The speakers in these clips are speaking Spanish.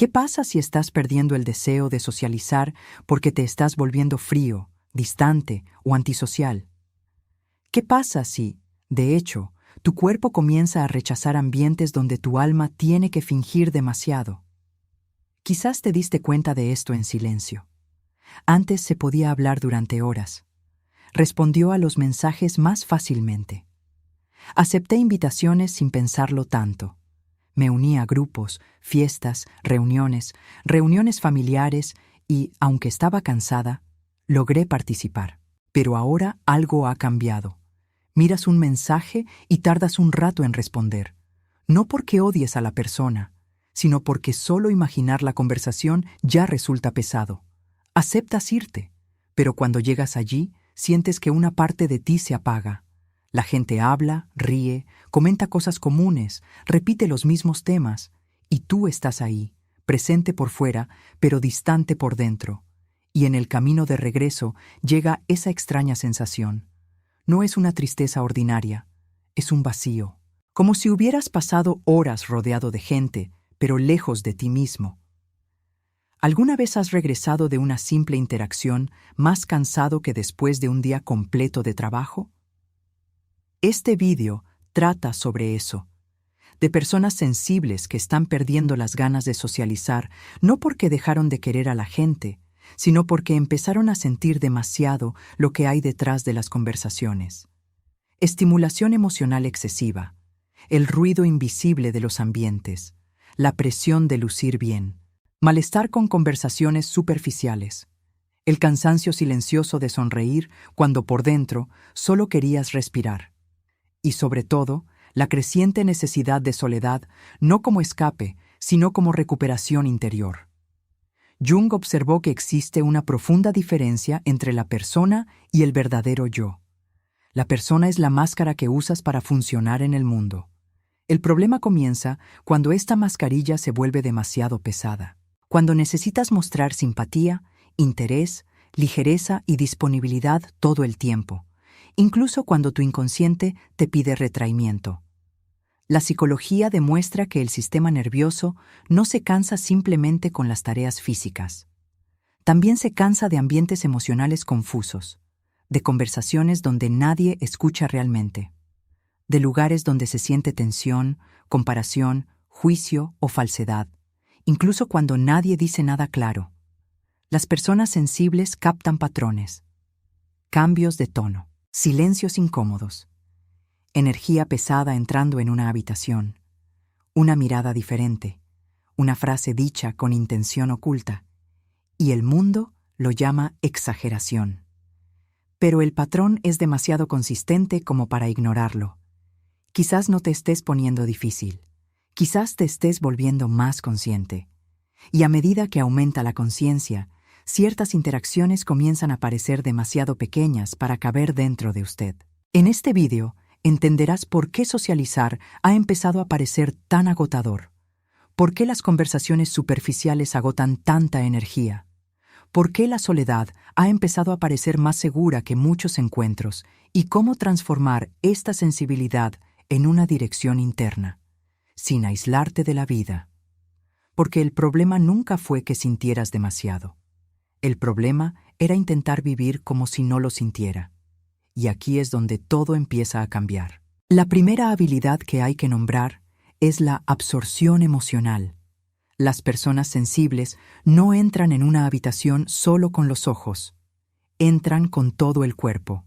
¿Qué pasa si estás perdiendo el deseo de socializar porque te estás volviendo frío, distante o antisocial? ¿Qué pasa si, de hecho, tu cuerpo comienza a rechazar ambientes donde tu alma tiene que fingir demasiado? Quizás te diste cuenta de esto en silencio. Antes se podía hablar durante horas. Respondió a los mensajes más fácilmente. Acepté invitaciones sin pensarlo tanto. Me uní a grupos, fiestas, reuniones familiares y, aunque estaba cansada, logré participar. Pero ahora algo ha cambiado. Miras un mensaje y tardas un rato en responder. No porque odies a la persona, sino porque solo imaginar la conversación ya resulta pesado. Aceptas irte, pero cuando llegas allí, sientes que una parte de ti se apaga. La gente habla, ríe, comenta cosas comunes, repite los mismos temas, y tú estás ahí, presente por fuera, pero distante por dentro. Y en el camino de regreso llega esa extraña sensación. No es una tristeza ordinaria, es un vacío, como si hubieras pasado horas rodeado de gente, pero lejos de ti mismo. ¿Alguna vez has regresado de una simple interacción más cansado que después de un día completo de trabajo? Este vídeo trata sobre eso, de personas sensibles que están perdiendo las ganas de socializar, no porque dejaron de querer a la gente, sino porque empezaron a sentir demasiado lo que hay detrás de las conversaciones. Estimulación emocional excesiva, el ruido invisible de los ambientes, la presión de lucir bien, malestar con conversaciones superficiales, el cansancio silencioso de sonreír cuando por dentro solo querías respirar. Y sobre todo, la creciente necesidad de soledad no como escape, sino como recuperación interior. Jung observó que existe una profunda diferencia entre la persona y el verdadero yo. La persona es la máscara que usas para funcionar en el mundo. El problema comienza cuando esta mascarilla se vuelve demasiado pesada. Cuando necesitas mostrar simpatía, interés, ligereza y disponibilidad todo el tiempo, incluso cuando tu inconsciente te pide retraimiento. La psicología demuestra que el sistema nervioso no se cansa simplemente con las tareas físicas. También se cansa de ambientes emocionales confusos, de conversaciones donde nadie escucha realmente, de lugares donde se siente tensión, comparación, juicio o falsedad, incluso cuando nadie dice nada claro. Las personas sensibles captan patrones, cambios de tono, silencios incómodos, energía pesada entrando en una habitación, una mirada diferente, una frase dicha con intención oculta, y el mundo lo llama exageración. Pero el patrón es demasiado consistente como para ignorarlo. Quizás no te estés poniendo difícil, quizás te estés volviendo más consciente. Y a medida que aumenta la conciencia, ciertas interacciones comienzan a parecer demasiado pequeñas para caber dentro de usted. En este vídeo, entenderás por qué socializar ha empezado a parecer tan agotador, por qué las conversaciones superficiales agotan tanta energía, por qué la soledad ha empezado a parecer más segura que muchos encuentros y cómo transformar esta sensibilidad en una dirección interna, sin aislarte de la vida. Porque el problema nunca fue que sintieras demasiado. El problema era intentar vivir como si no lo sintiera. Y aquí es donde todo empieza a cambiar. La primera habilidad que hay que nombrar es la absorción emocional. Las personas sensibles no entran en una habitación solo con los ojos. Entran con todo el cuerpo.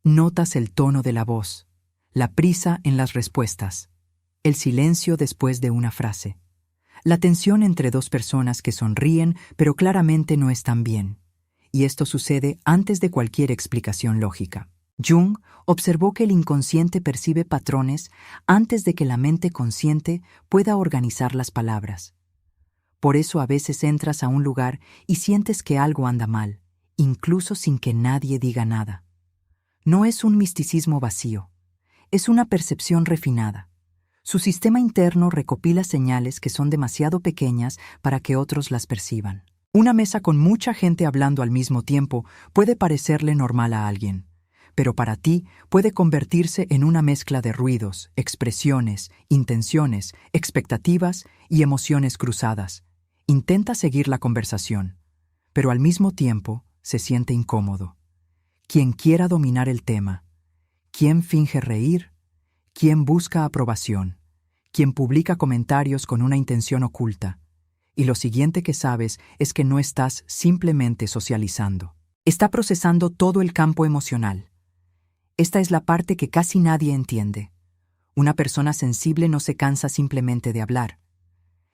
Notas el tono de la voz, la prisa en las respuestas, el silencio después de una frase, la tensión entre dos personas que sonríen pero claramente no están bien. Y esto sucede antes de cualquier explicación lógica. Jung observó que el inconsciente percibe patrones antes de que la mente consciente pueda organizar las palabras. Por eso a veces entras a un lugar y sientes que algo anda mal, incluso sin que nadie diga nada. No es un misticismo vacío, es una percepción refinada. Su sistema interno recopila señales que son demasiado pequeñas para que otros las perciban. Una mesa con mucha gente hablando al mismo tiempo puede parecerle normal a alguien, pero para ti puede convertirse en una mezcla de ruidos, expresiones, intenciones, expectativas y emociones cruzadas, Intenta seguir la conversación, pero al mismo tiempo se siente incómodo. Quien quiera dominar el tema, quien finge reír, quien busca aprobación, quien publica comentarios con una intención oculta. Y lo siguiente que sabes es que no estás simplemente socializando. Está procesando todo el campo emocional. Esta es la parte que casi nadie entiende. Una persona sensible no se cansa simplemente de hablar.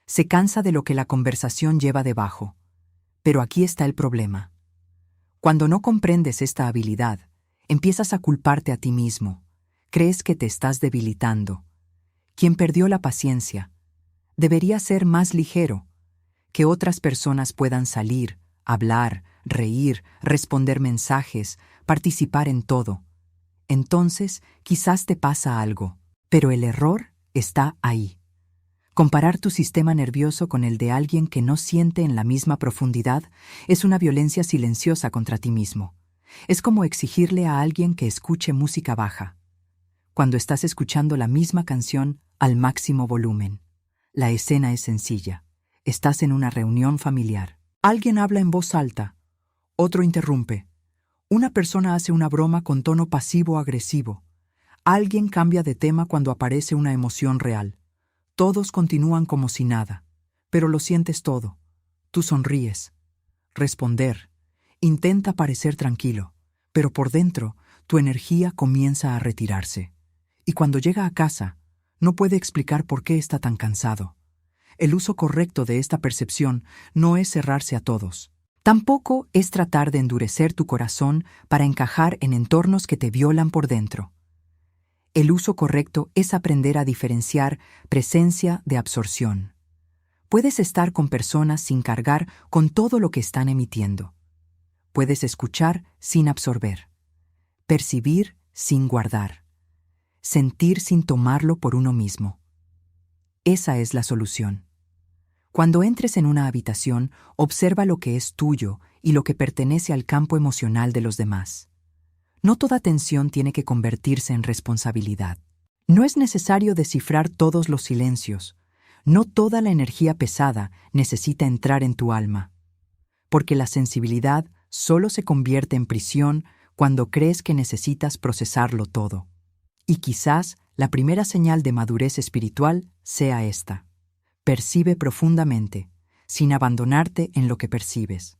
Se cansa de lo que la conversación lleva debajo. Pero aquí está el problema. Cuando no comprendes esta habilidad, empiezas a culparte a ti mismo. Crees que te estás debilitando. Quien perdió la paciencia debería ser más ligero, que otras personas puedan salir, hablar, reír, responder mensajes, participar en todo. Entonces, quizás te pasa algo, pero el error está ahí. Comparar tu sistema nervioso con el de alguien que no siente en la misma profundidad es una violencia silenciosa contra ti mismo. Es como exigirle a alguien que escuche música baja, cuando estás escuchando la misma canción al máximo volumen. La escena es sencilla. Estás en una reunión familiar. Alguien habla en voz alta. Otro interrumpe. Una persona hace una broma con tono pasivo-agresivo. Alguien cambia de tema cuando aparece una emoción real. Todos continúan como si nada, pero lo sientes todo. Tú sonríes. Responder. Intenta parecer tranquilo, pero por dentro tu energía comienza a retirarse. Y cuando llega a casa, no puede explicar por qué está tan cansado. El uso correcto de esta percepción no es cerrarse a todos. Tampoco es tratar de endurecer tu corazón para encajar en entornos que te violan por dentro. El uso correcto es aprender a diferenciar presencia de absorción. Puedes estar con personas sin cargar con todo lo que están emitiendo. Puedes escuchar sin absorber, percibir sin guardar, sentir sin tomarlo por uno mismo. Esa es la solución. Cuando entres en una habitación, observa lo que es tuyo y lo que pertenece al campo emocional de los demás. No toda tensión tiene que convertirse en responsabilidad. No es necesario descifrar todos los silencios. No toda la energía pesada necesita entrar en tu alma. Porque la sensibilidad solo se convierte en prisión cuando crees que necesitas procesarlo todo. Y quizás la primera señal de madurez espiritual sea esta. Percibe profundamente, sin abandonarte en lo que percibes.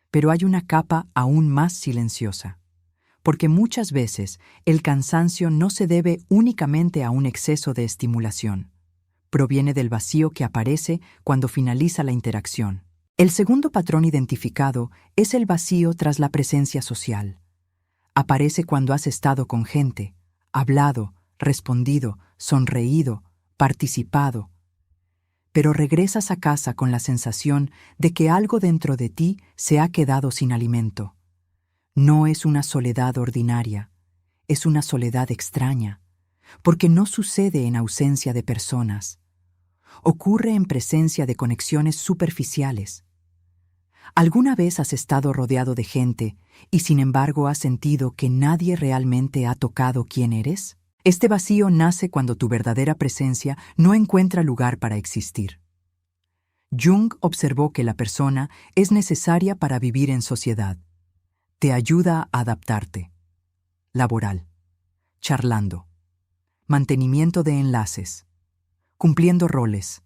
Pero hay una capa aún más silenciosa. Porque muchas veces el cansancio no se debe únicamente a un exceso de estimulación. Proviene del vacío que aparece cuando finaliza la interacción. El segundo patrón identificado es el vacío tras la presencia social. Aparece cuando has estado con gente, hablado, respondido, sonreído, participado. Pero regresas a casa con la sensación de que algo dentro de ti se ha quedado sin alimento. No es una soledad ordinaria, es una soledad extraña, porque no sucede en ausencia de personas. Ocurre en presencia de conexiones superficiales. ¿Alguna vez has estado rodeado de gente y sin embargo has sentido que nadie realmente ha tocado quién eres? Este vacío nace cuando tu verdadera presencia no encuentra lugar para existir. Jung observó que la persona es necesaria para vivir en sociedad. Te ayuda a adaptarte. Laboral. Charlando. Mantenimiento de enlaces. Cumpliendo roles.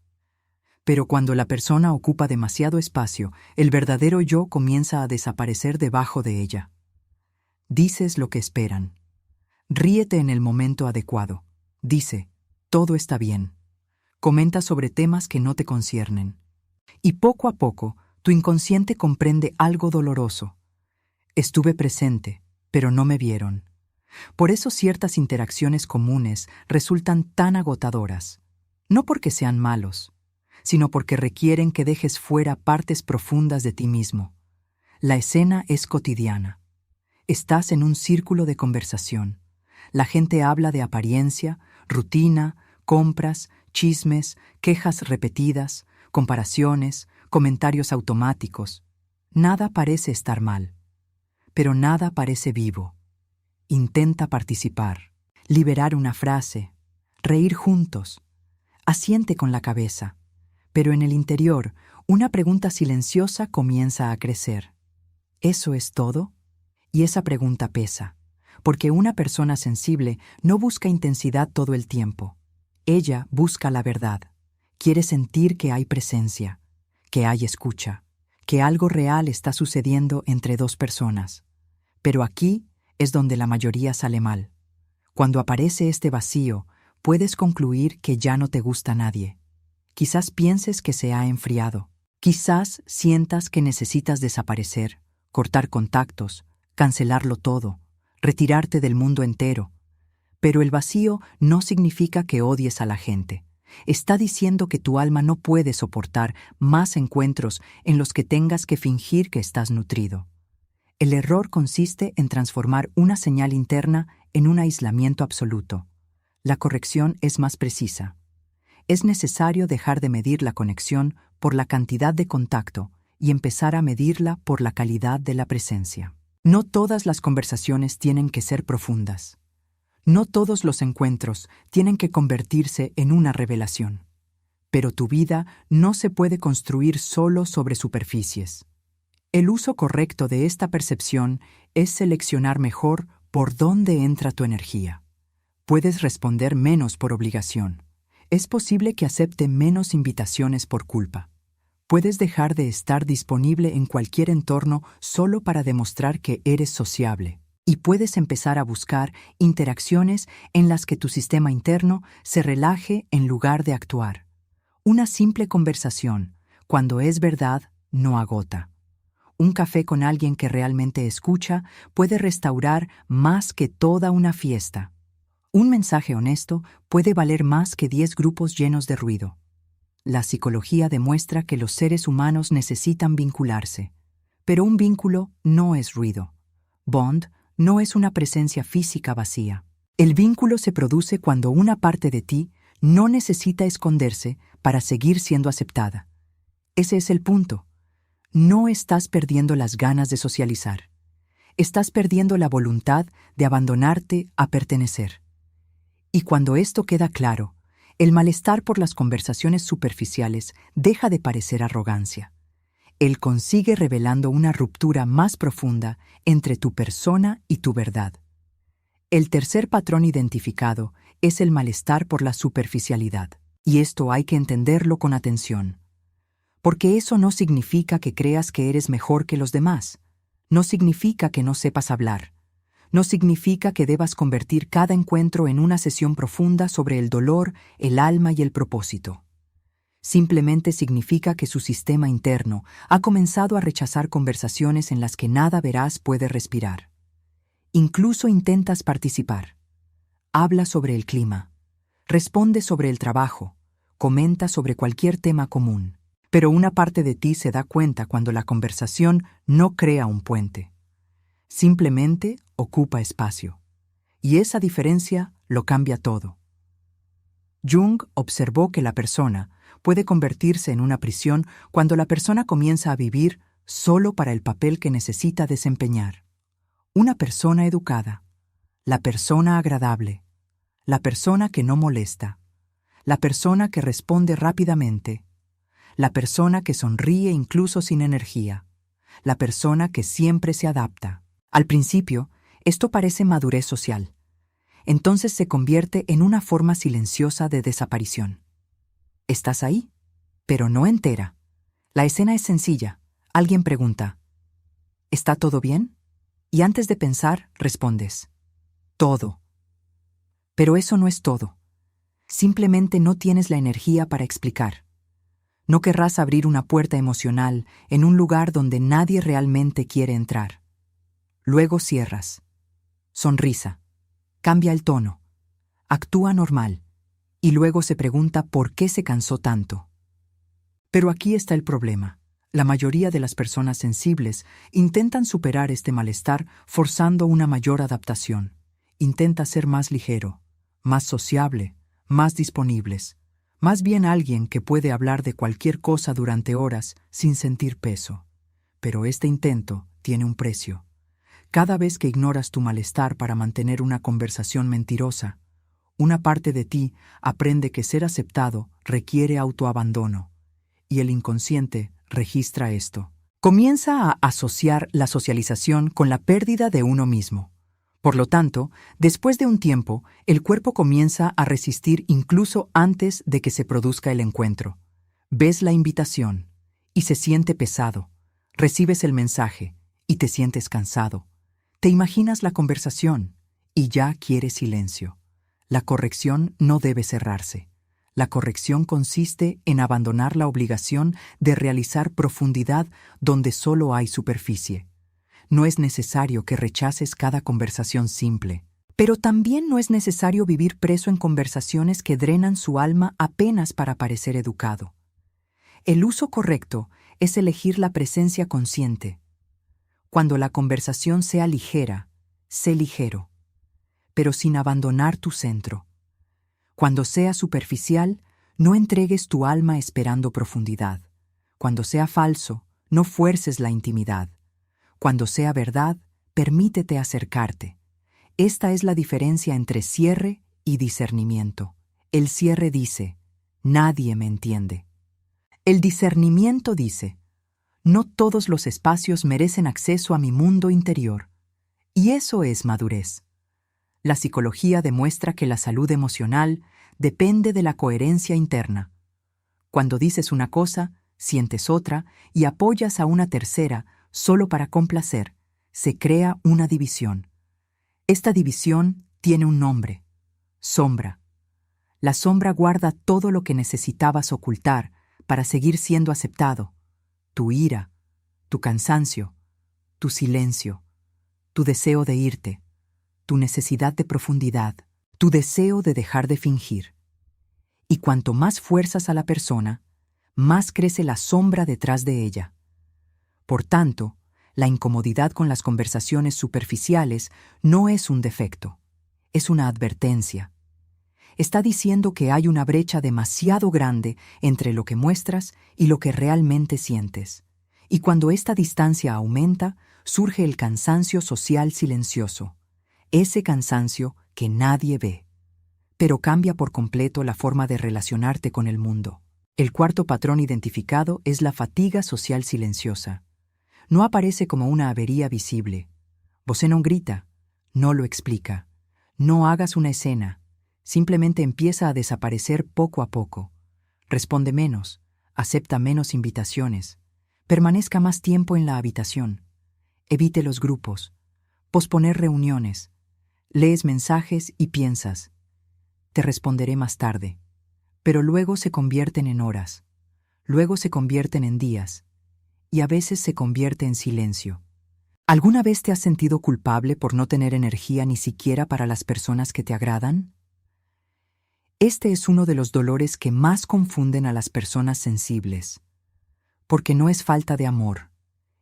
Pero cuando la persona ocupa demasiado espacio, el verdadero yo comienza a desaparecer debajo de ella. Dices lo que esperan. Ríete en el momento adecuado. Dice, todo está bien. Comenta sobre temas que no te conciernen. Y poco a poco, tu inconsciente comprende algo doloroso. Estuve presente, pero no me vieron. Por eso ciertas interacciones comunes resultan tan agotadoras. No porque sean malos, sino porque requieren que dejes fuera partes profundas de ti mismo. La escena es cotidiana. Estás en un círculo de conversación. La gente habla de apariencia, rutina, compras, chismes, quejas repetidas, comparaciones, comentarios automáticos. Nada parece estar mal. Pero nada parece vivo. Intenta participar, liberar una frase, reír juntos. Asiente con la cabeza, pero en el interior, una pregunta silenciosa comienza a crecer. ¿Eso es todo? Y esa pregunta pesa, porque una persona sensible no busca intensidad todo el tiempo. Ella busca la verdad. Quiere sentir que hay presencia, que hay escucha, que algo real está sucediendo entre dos personas. Pero aquí es donde la mayoría sale mal. Cuando aparece este vacío, puedes concluir que ya no te gusta nadie. Quizás pienses que se ha enfriado. Quizás sientas que necesitas desaparecer, cortar contactos, cancelarlo todo, retirarte del mundo entero. Pero el vacío no significa que odies a la gente. Está diciendo que tu alma no puede soportar más encuentros en los que tengas que fingir que estás nutrido. El error consiste en transformar una señal interna en un aislamiento absoluto. La corrección es más precisa. Es necesario dejar de medir la conexión por la cantidad de contacto y empezar a medirla por la calidad de la presencia. No todas las conversaciones tienen que ser profundas. No todos los encuentros tienen que convertirse en una revelación. Pero tu vida no se puede construir solo sobre superficies. El uso correcto de esta percepción es seleccionar mejor por dónde entra tu energía. Puedes responder menos por obligación. Es posible que acepte menos invitaciones por culpa. Puedes dejar de estar disponible en cualquier entorno solo para demostrar que eres sociable. Y puedes empezar a buscar interacciones en las que tu sistema interno se relaje en lugar de actuar. Una simple conversación, cuando es verdad, no agota. Un café con alguien que realmente escucha puede restaurar más que toda una fiesta. Un mensaje honesto puede valer más que 10 grupos llenos de ruido. La psicología demuestra que los seres humanos necesitan vincularse, pero un vínculo no es ruido. Bond no es una presencia física vacía. El vínculo se produce cuando una parte de ti no necesita esconderse para seguir siendo aceptada. Ese es el punto. No estás perdiendo las ganas de socializar. Estás perdiendo la voluntad de abandonarte a pertenecer. Y cuando esto queda claro, el malestar por las conversaciones superficiales deja de parecer arrogancia. Él consigue revelando una ruptura más profunda entre tu persona y tu verdad. El tercer patrón identificado es el malestar por la superficialidad, y esto hay que entenderlo con atención. Porque eso no significa que creas que eres mejor que los demás, no significa que no sepas hablar, no significa que debas convertir cada encuentro en una sesión profunda sobre el dolor, el alma y el propósito. Simplemente significa que su sistema interno ha comenzado a rechazar conversaciones en las que nada veraz puede respirar. Incluso intentas participar. Habla sobre el clima. Responde sobre el trabajo. Comenta sobre cualquier tema común. Pero una parte de ti se da cuenta cuando la conversación no crea un puente. Simplemente ocupa espacio. Y esa diferencia lo cambia todo. Jung observó que la persona puede convertirse en una prisión cuando la persona comienza a vivir solo para el papel que necesita desempeñar. Una persona educada, la persona agradable, la persona que no molesta, la persona que responde rápidamente, la persona que sonríe incluso sin energía, la persona que siempre se adapta. Al principio, esto parece madurez social. Entonces se convierte en una forma silenciosa de desaparición. Estás ahí, pero no entera. La escena es sencilla. Alguien pregunta, ¿está todo bien? Y antes de pensar, respondes, todo. Pero eso no es todo. Simplemente no tienes la energía para explicar. No querrás abrir una puerta emocional en un lugar donde nadie realmente quiere entrar. Luego cierras. Sonrisa. Cambia el tono. Actúa normal. Y luego se pregunta por qué se cansó tanto. Pero aquí está el problema. La mayoría de las personas sensibles intentan superar este malestar forzando una mayor adaptación. Intenta ser más ligero, más sociable, más disponibles. Más bien alguien que puede hablar de cualquier cosa durante horas sin sentir peso. Pero este intento tiene un precio. Cada vez que ignoras tu malestar para mantener una conversación mentirosa, una parte de ti aprende que ser aceptado requiere autoabandono, y el inconsciente registra esto. Comienza a asociar la socialización con la pérdida de uno mismo. Por lo tanto, después de un tiempo, el cuerpo comienza a resistir incluso antes de que se produzca el encuentro. Ves la invitación y se siente pesado. Recibes el mensaje y te sientes cansado. Te imaginas la conversación y ya quieres silencio. La corrección no debe cerrarse. La corrección consiste en abandonar la obligación de realizar profundidad donde solo hay superficie. No es necesario que rechaces cada conversación simple, pero también no es necesario vivir preso en conversaciones que drenan su alma apenas para parecer educado. El uso correcto es elegir la presencia consciente. Cuando la conversación sea ligera, sé ligero, pero sin abandonar tu centro. Cuando sea superficial, no entregues tu alma esperando profundidad. Cuando sea falso, no fuerces la intimidad. Cuando sea verdad, permítete acercarte. Esta es la diferencia entre cierre y discernimiento. El cierre dice, nadie me entiende. El discernimiento dice, no todos los espacios merecen acceso a mi mundo interior. Y eso es madurez. La psicología demuestra que la salud emocional depende de la coherencia interna. Cuando dices una cosa, sientes otra y apoyas a una tercera solo para complacer, se crea una división. Esta división tiene un nombre: sombra. La sombra guarda todo lo que necesitabas ocultar para seguir siendo aceptado: tu ira, tu cansancio, tu silencio, tu deseo de irte, tu necesidad de profundidad, tu deseo de dejar de fingir. Y cuanto más fuerzas a la persona, más crece la sombra detrás de ella. Por tanto, la incomodidad con las conversaciones superficiales no es un defecto, es una advertencia. Está diciendo que hay una brecha demasiado grande entre lo que muestras y lo que realmente sientes. Y cuando esta distancia aumenta, surge el cansancio social silencioso, ese cansancio que nadie ve, pero cambia por completo la forma de relacionarte con el mundo. El cuarto patrón identificado es la fatiga social silenciosa. No aparece como una avería visible. Você no grita, no lo explica. No hagas una escena, simplemente empieza a desaparecer poco a poco. Responde menos, acepta menos invitaciones, permanezca más tiempo en la habitación, evite los grupos, posponer reuniones, lees mensajes y piensas, te responderé más tarde, pero luego se convierten en horas, luego se convierten en días, y a veces se convierte en silencio. ¿Alguna vez te has sentido culpable por no tener energía ni siquiera para las personas que te agradan? Este es uno de los dolores que más confunden a las personas sensibles, porque no es falta de amor,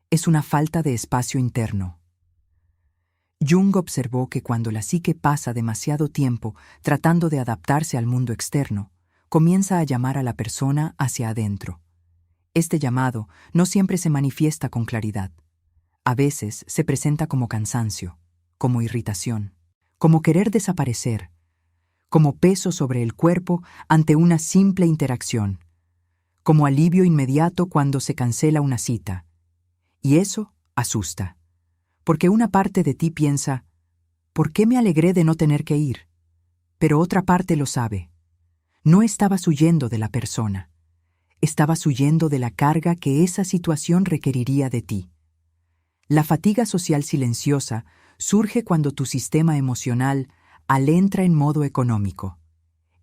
es una falta de espacio interno. Jung observó que cuando la psique pasa demasiado tiempo tratando de adaptarse al mundo externo, comienza a llamar a la persona hacia adentro. Este llamado no siempre se manifiesta con claridad. A veces se presenta como cansancio, como irritación, como querer desaparecer, como peso sobre el cuerpo ante una simple interacción, como alivio inmediato cuando se cancela una cita. Y eso asusta, porque una parte de ti piensa, ¿por qué me alegré de no tener que ir? Pero otra parte lo sabe. No estabas huyendo de la persona. Estabas huyendo de la carga que esa situación requeriría de ti. La fatiga social silenciosa surge cuando tu sistema emocional entra en modo económico.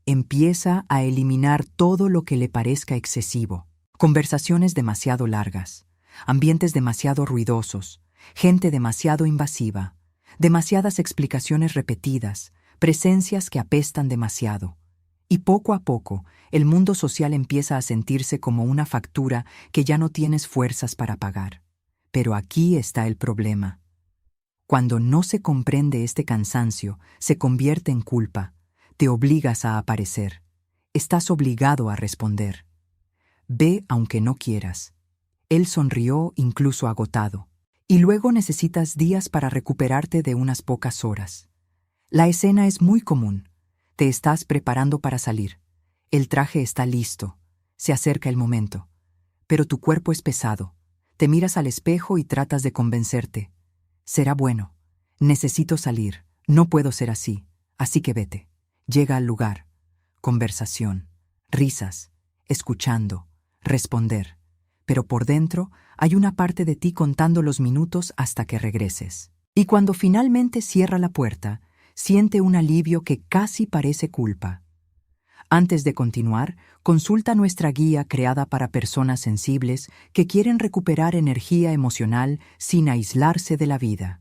Empieza a eliminar todo lo que le parezca excesivo. Conversaciones demasiado largas, ambientes demasiado ruidosos, gente demasiado invasiva, demasiadas explicaciones repetidas, presencias que apestan demasiado. Y poco a poco, el mundo social empieza a sentirse como una factura que ya no tienes fuerzas para pagar. Pero aquí está el problema. Cuando no se comprende este cansancio, se convierte en culpa. Te obligas a aparecer. Estás obligado a responder. Ve aunque no quieras. Él sonrió incluso agotado. Y luego necesitas días para recuperarte de unas pocas horas. La escena es muy común. Te estás preparando para salir. El traje está listo. Se acerca el momento. pero tu cuerpo es pesado. Te miras al espejo y tratas de convencerte. Será bueno. Necesito salir. No puedo ser así. Así que vete. Llega al lugar. Conversación. Risas. Escuchando. Responder. Pero por dentro hay una parte de ti contando los minutos hasta que regreses. Y cuando finalmente cierra la puerta, siente un alivio que casi parece culpa. Antes de continuar, consulta nuestra guía creada para personas sensibles que quieren recuperar energía emocional sin aislarse de la vida.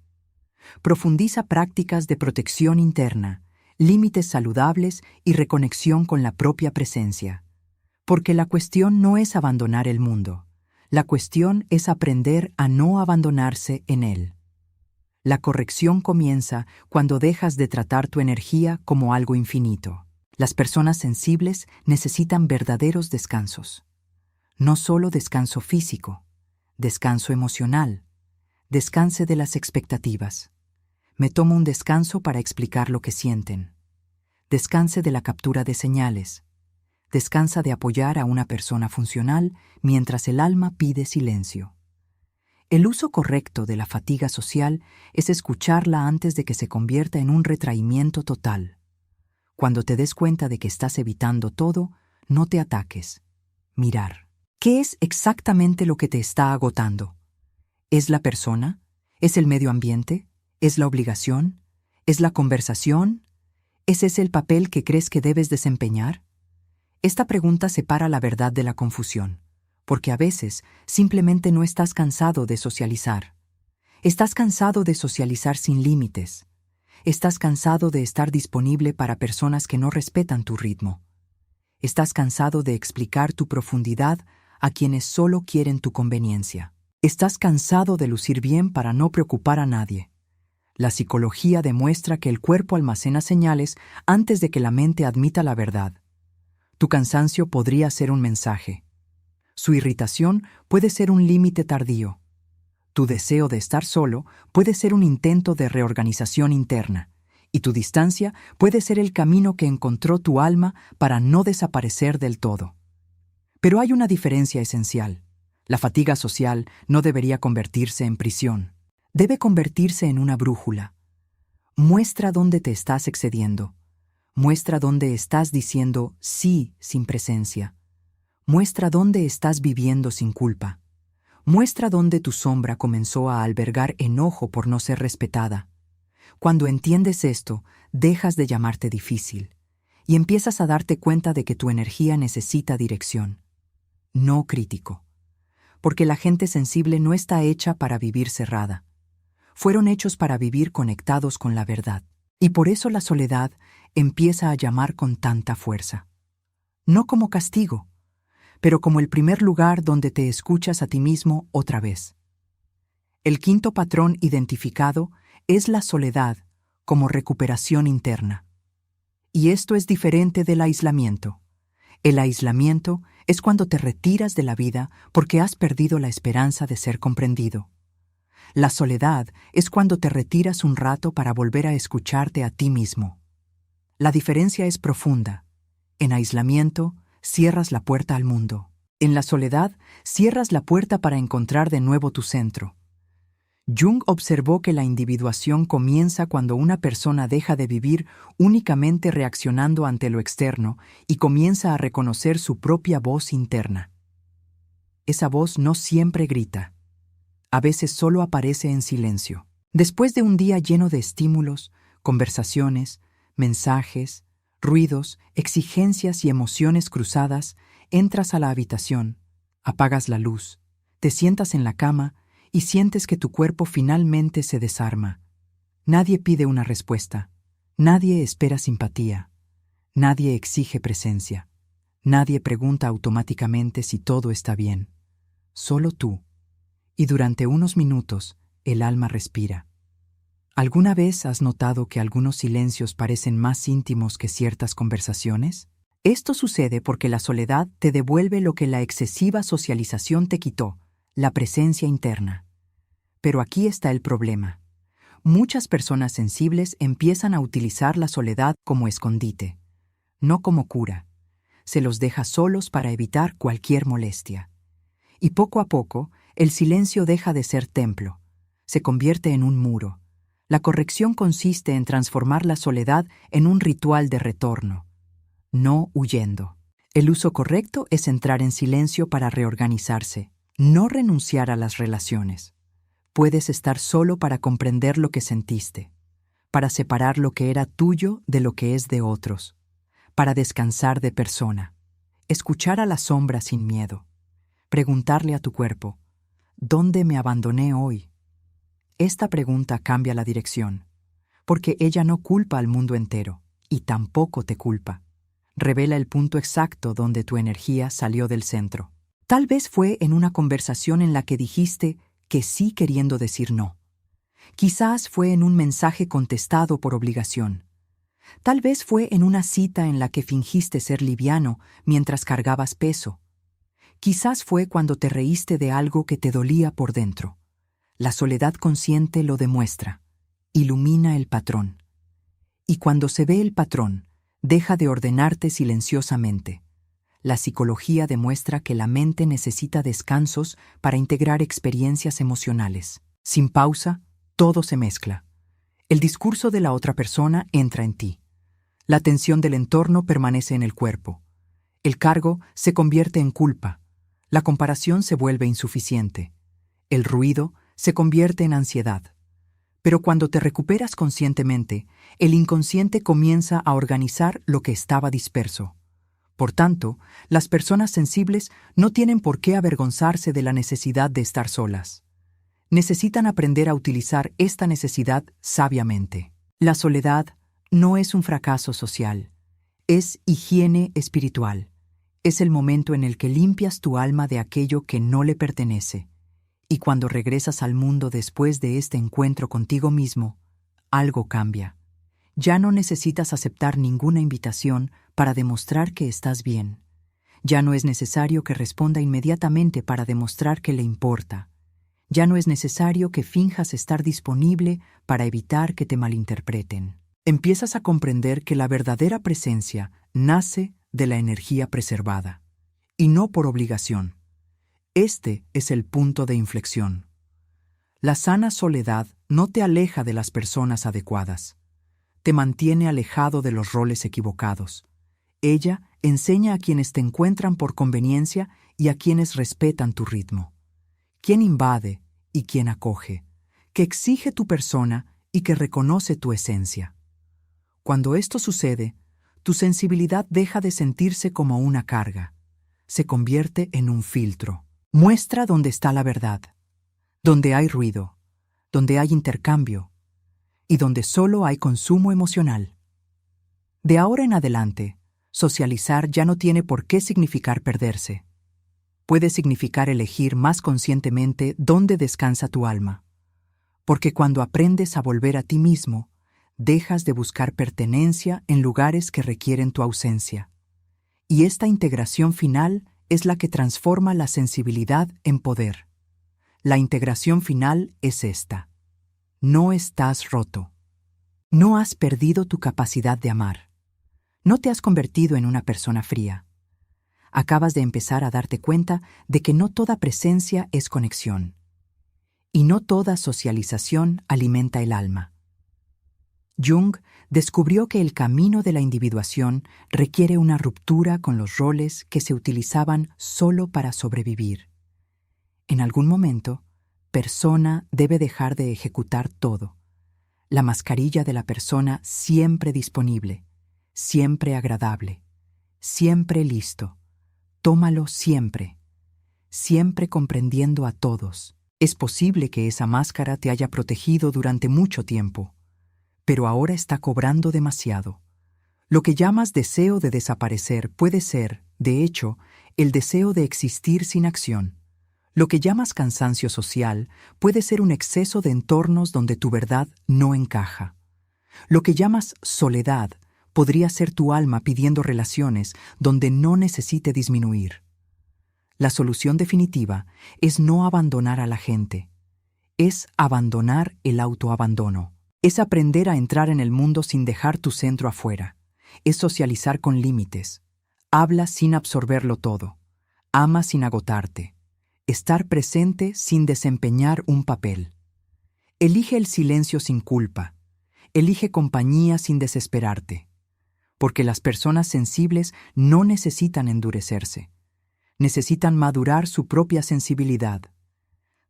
Profundiza prácticas de protección interna, límites saludables y reconexión con la propia presencia. Porque la cuestión no es abandonar el mundo. La cuestión es aprender a no abandonarse en él. La corrección comienza cuando dejas de tratar tu energía como algo infinito. Las personas sensibles necesitan verdaderos descansos. No solo descanso físico, descanso emocional. Descanse de las expectativas. Me tomo un descanso para explicar lo que sienten. Descanse de la captura de señales. Descansa de apoyar a una persona funcional mientras el alma pide silencio. El uso correcto de la fatiga social es escucharla antes de que se convierta en un retraimiento total. Cuando te des cuenta de que estás evitando todo, no te ataques. Mirar. ¿Qué es exactamente lo que te está agotando? ¿Es la persona? ¿Es el medio ambiente? ¿Es la obligación? ¿Es la conversación? ¿Es ese el papel que crees que debes desempeñar? Esta pregunta separa la verdad de la confusión, porque a veces simplemente no estás cansado de socializar. Estás cansado de socializar sin límites. Estás cansado de estar disponible para personas que no respetan tu ritmo. Estás cansado de explicar tu profundidad a quienes solo quieren tu conveniencia. Estás cansado de lucir bien para no preocupar a nadie. La psicología demuestra que el cuerpo almacena señales antes de que la mente admita la verdad. Tu cansancio podría ser un mensaje. Su irritación puede ser un límite tardío. Tu deseo de estar solo puede ser un intento de reorganización interna, y tu distancia puede ser el camino que encontró tu alma para no desaparecer del todo. Pero hay una diferencia esencial. La fatiga social no debería convertirse en prisión. Debe convertirse en una brújula. Muestra dónde te estás excediendo. Muestra dónde estás diciendo sí sin presencia. Muestra dónde estás viviendo sin culpa. Muestra dónde tu sombra comenzó a albergar enojo por no ser respetada. Cuando entiendes esto, dejas de llamarte difícil y empiezas a darte cuenta de que tu energía necesita dirección, no crítico. Porque la gente sensible no está hecha para vivir cerrada. Fueron hechos para vivir conectados con la verdad. Y por eso la soledad empieza a llamar con tanta fuerza. No como castigo, pero como el primer lugar donde te escuchas a ti mismo otra vez. El quinto patrón identificado es la soledad como recuperación interna. Y esto es diferente del aislamiento. El aislamiento es cuando te retiras de la vida porque has perdido la esperanza de ser comprendido. La soledad es cuando te retiras un rato para volver a escucharte a ti mismo. La diferencia es profunda. En aislamiento, cierras la puerta al mundo. En la soledad, cierras la puerta para encontrar de nuevo tu centro. Jung observó que la individuación comienza cuando una persona deja de vivir únicamente reaccionando ante lo externo y comienza a reconocer su propia voz interna. Esa voz no siempre grita. A veces solo aparece en silencio. Después de un día lleno de estímulos, conversaciones, mensajes, ruidos, exigencias y emociones cruzadas, entras a la habitación, apagas la luz, te sientas en la cama y sientes que tu cuerpo finalmente se desarma. Nadie pide una respuesta, nadie espera simpatía, nadie exige presencia, nadie pregunta automáticamente si todo está bien. Solo tú. Y durante unos minutos, el alma respira. ¿Alguna vez has notado que algunos silencios parecen más íntimos que ciertas conversaciones? Esto sucede porque la soledad te devuelve lo que la excesiva socialización te quitó, la presencia interna. Pero aquí está el problema. Muchas personas sensibles empiezan a utilizar la soledad como escondite, no como cura. Se los deja solos para evitar cualquier molestia. Y poco a poco, el silencio deja de ser templo, se convierte en un muro. La corrección consiste en transformar la soledad en un ritual de retorno, no huyendo. El uso correcto es entrar en silencio para reorganizarse, no renunciar a las relaciones. Puedes estar solo para comprender lo que sentiste, para separar lo que era tuyo de lo que es de otros, para descansar de persona, escuchar a la sombra sin miedo, preguntarle a tu cuerpo, ¿dónde me abandoné hoy? Esta pregunta cambia la dirección, porque ella no culpa al mundo entero, y tampoco te culpa. Revela el punto exacto donde tu energía salió del centro. Tal vez fue en una conversación en la que dijiste que sí queriendo decir no. Quizás fue en un mensaje contestado por obligación. Tal vez fue en una cita en la que fingiste ser liviano mientras cargabas peso. Quizás fue cuando te reíste de algo que te dolía por dentro. La soledad consciente lo demuestra, ilumina el patrón. Y cuando se ve el patrón, deja de ordenarte silenciosamente. La psicología demuestra que la mente necesita descansos para integrar experiencias emocionales. Sin pausa, todo se mezcla. El discurso de la otra persona entra en ti. La tensión del entorno permanece en el cuerpo. El cargo se convierte en culpa. La comparación se vuelve insuficiente. El ruido se convierte en ansiedad. Pero cuando te recuperas conscientemente, el inconsciente comienza a organizar lo que estaba disperso. Por tanto, las personas sensibles no tienen por qué avergonzarse de la necesidad de estar solas. Necesitan aprender a utilizar esta necesidad sabiamente. La soledad no es un fracaso social, es higiene espiritual. Es el momento en el que limpias tu alma de aquello que no le pertenece. Y cuando regresas al mundo después de este encuentro contigo mismo, algo cambia. Ya no necesitas aceptar ninguna invitación para demostrar que estás bien. Ya no es necesario que responda inmediatamente para demostrar que le importa. Ya no es necesario que finjas estar disponible para evitar que te malinterpreten. Empiezas a comprender que la verdadera presencia nace de la energía preservada, y no por obligación. Este es el punto de inflexión. La sana soledad no te aleja de las personas adecuadas. Te mantiene alejado de los roles equivocados. Ella enseña a quienes te encuentran por conveniencia y a quienes respetan tu ritmo. Quién invade y quién acoge, que exige tu persona y que reconoce tu esencia. Cuando esto sucede, tu sensibilidad deja de sentirse como una carga. Se convierte en un filtro. Muestra dónde está la verdad, donde hay ruido, donde hay intercambio y donde solo hay consumo emocional. De ahora en adelante, socializar ya no tiene por qué significar perderse. Puede significar elegir más conscientemente dónde descansa tu alma, porque cuando aprendes a volver a ti mismo, dejas de buscar pertenencia en lugares que requieren tu ausencia. Y esta integración final es la que transforma la sensibilidad en poder. La integración final es esta. No estás roto. No has perdido tu capacidad de amar. No te has convertido en una persona fría. Acabas de empezar a darte cuenta de que no toda presencia es conexión. Y no toda socialización alimenta el alma. Jung descubrió que el camino de la individuación requiere una ruptura con los roles que se utilizaban solo para sobrevivir. En algún momento, persona debe dejar de ejecutar todo. La mascarilla de la persona siempre disponible, siempre agradable, siempre listo. Tómalo siempre, siempre comprendiendo a todos. Es posible que esa máscara te haya protegido durante mucho tiempo, pero ahora está cobrando demasiado. Lo que llamas deseo de desaparecer puede ser, de hecho, el deseo de existir sin acción. Lo que llamas cansancio social puede ser un exceso de entornos donde tu verdad no encaja. Lo que llamas soledad podría ser tu alma pidiendo relaciones donde no necesite disminuir. La solución definitiva es no abandonar a la gente. Es abandonar el autoabandono. Es aprender a entrar en el mundo sin dejar tu centro afuera. Es socializar con límites. Habla sin absorberlo todo. Ama sin agotarte. estar presente sin desempeñar un papel. Elige el silencio sin culpa. Elige compañía sin desesperarte. Porque las personas sensibles no necesitan endurecerse. Necesitan madurar su propia sensibilidad.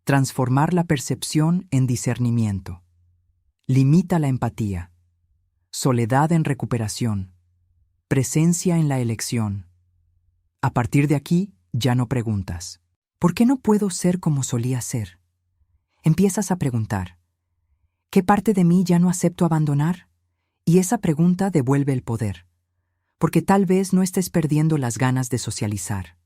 Transformar la percepción en discernimiento. Limita la empatía. Soledad en recuperación. Presencia en la elección. A partir de aquí, ya no preguntas. ¿Por qué no puedo ser como solía ser? Empiezas a preguntar. ¿Qué parte de mí ya no acepto abandonar? Y esa pregunta devuelve el poder. Porque tal vez no estés perdiendo las ganas de socializar.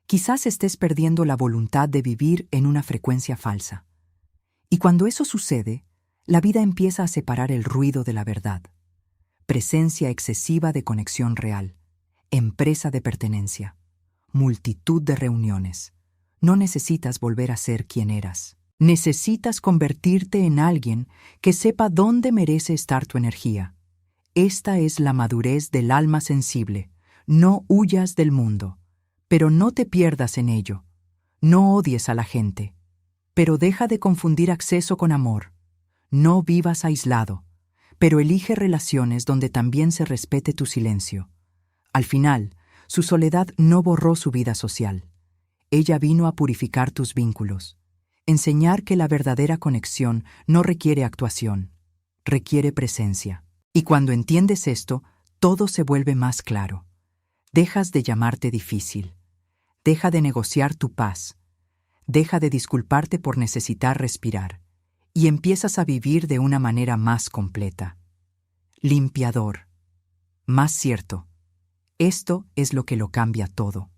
Quizás estés perdiendo la voluntad de vivir en una frecuencia falsa. Y cuando eso sucede, la vida empieza a separar el ruido de la verdad. Presencia excesiva de conexión real. Empresa de pertenencia. Multitud de reuniones. No necesitas volver a ser quien eras. Necesitas convertirte en alguien que sepa dónde merece estar tu energía. Esta es la madurez del alma sensible. No huyas del mundo, pero no te pierdas en ello. No odies a la gente, pero deja de confundir acceso con amor. No vivas aislado, pero elige relaciones donde también se respete tu silencio. Al final, su soledad no borró su vida social. Ella vino a purificar tus vínculos, enseñar que la verdadera conexión no requiere actuación, requiere presencia. Y cuando entiendes esto, todo se vuelve más claro. Dejas de llamarte difícil. Deja de negociar tu paz. Deja de disculparte por necesitar respirar. Y empiezas a vivir de una manera más completa. Limpiador. Más cierto. Esto es lo que lo cambia todo.